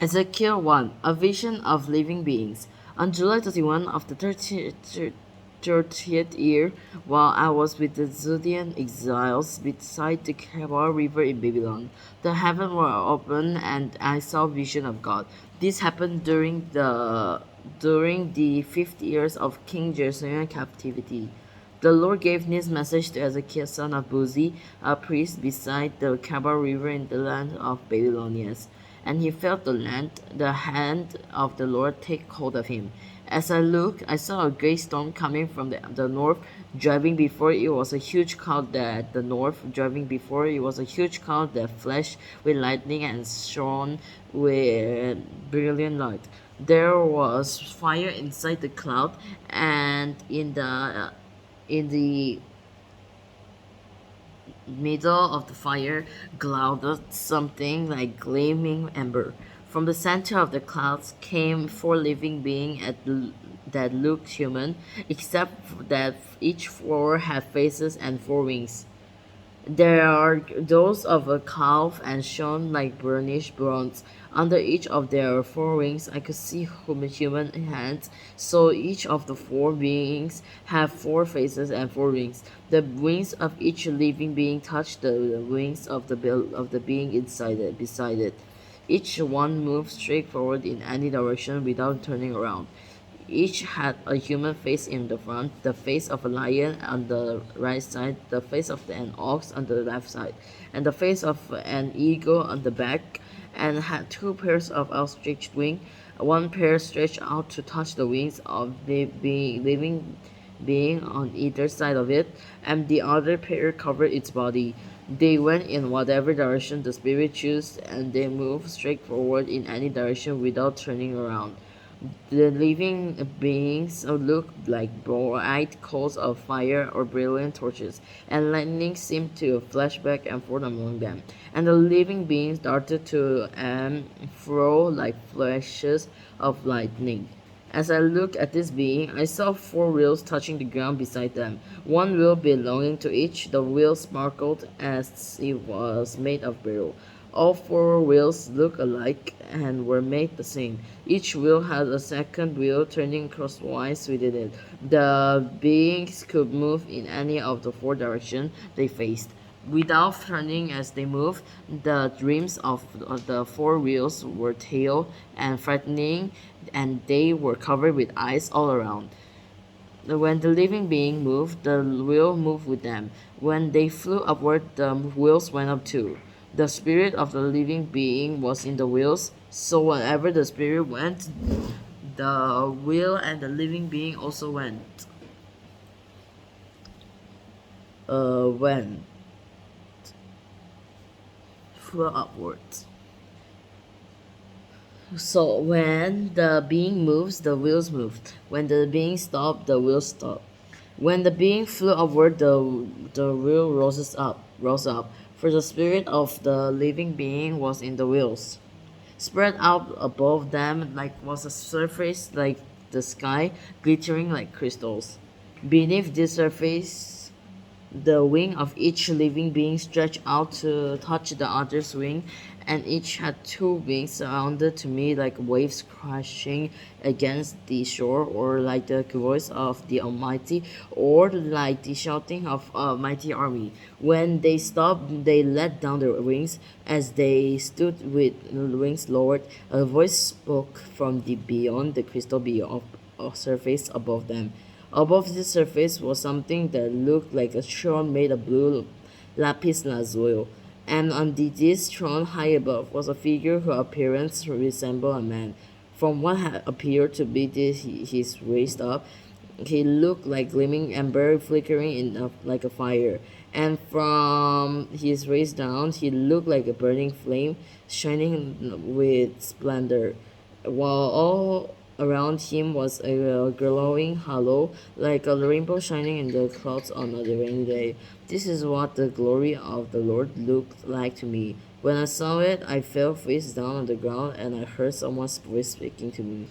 Ezekiel 1, a vision of living beings. On July 31 of the 30th year, while I was with the Judean exiles beside the Kebar River in Babylon, the heavens were open and I saw vision of God. This happened during the 50 years of King Jerusalem captivity. The Lord gave this message to Ezekiel son of Buzi, a priest beside the Kebar River in the land of Babylonians. And he felt the hand of the Lord take hold of him. As I looked, I saw a great storm coming from the north, driving before it was a huge cloud that the north, driving before it was a huge cloud that flashed with lightning and shone with brilliant light. There was fire inside the cloud, and in the middle of the fire glowed something like gleaming ember. From the center of the clouds came four living beings that looked human, except that each four had faces and four wings. They are those of a calf and shone like burnished bronze. Under each of their four wings I could see human hands, so each of the four beings have four faces and four wings. The wings of each living being touched the wings of the being beside it. Each one moved straight forward in any direction without turning around. Each had a human face in the front, the face of a lion on the right side, the face of an ox on the left side, and the face of an eagle on the back, and had two pairs of outstretched wings. One pair stretched out to touch the wings of the living being on either side of it, and the other pair covered its body. They went in whatever direction the spirit chose, and they moved straight forward in any direction without turning around. The living beings looked like bright coals of fire or brilliant torches, and lightning seemed to flash back and forth among them. And the living beings darted to and fro like flashes of lightning. As I looked at this being, I saw four wheels touching the ground beside them, one wheel belonging to each. The wheel sparkled as it was made of beryl. All four wheels looked alike and were made the same. Each wheel had a second wheel turning crosswise within it. The beings could move in any of the four directions they faced. Without turning as they moved, the rims of the four wheels were tail and frightening, and they were covered with eyes all around. When the living being moved, the wheel moved with them. When they flew upward, the wheels went up too. The spirit of the living being was in the wheels, so whenever the spirit went, the wheel and the living being also went, flew upwards. So when the being moves, the wheels moved. When the being stopped, the wheels stopped. When the being flew upward, the wheel rose up, for the spirit of the living being was in the wheels. Spread out above them like was a surface like the sky, glittering like crystals. Beneath this surface, the wing of each living being stretched out to touch the other's wing, and each had two wings sounded to me like waves crashing against the shore, or like the voice of the Almighty, or like the shouting of a mighty army. When they stopped, they let down their wings. As they stood with wings lowered, a voice spoke from the beyond the crystal beyond a surface above them. Above this surface was something that looked like a throne made of blue lapis lazuli, and on this throne high above was a figure whose appearance resembled a man. From what had appeared to be his waist up, he looked like gleaming ember flickering like a fire, and from his waist down he looked like a burning flame shining with splendor, while all around him was a glowing halo like a rainbow shining in the clouds on a rainy day. This is what the glory of the Lord looked like to me. When I saw it, I fell face down on the ground, and I heard someone's voice speaking to me.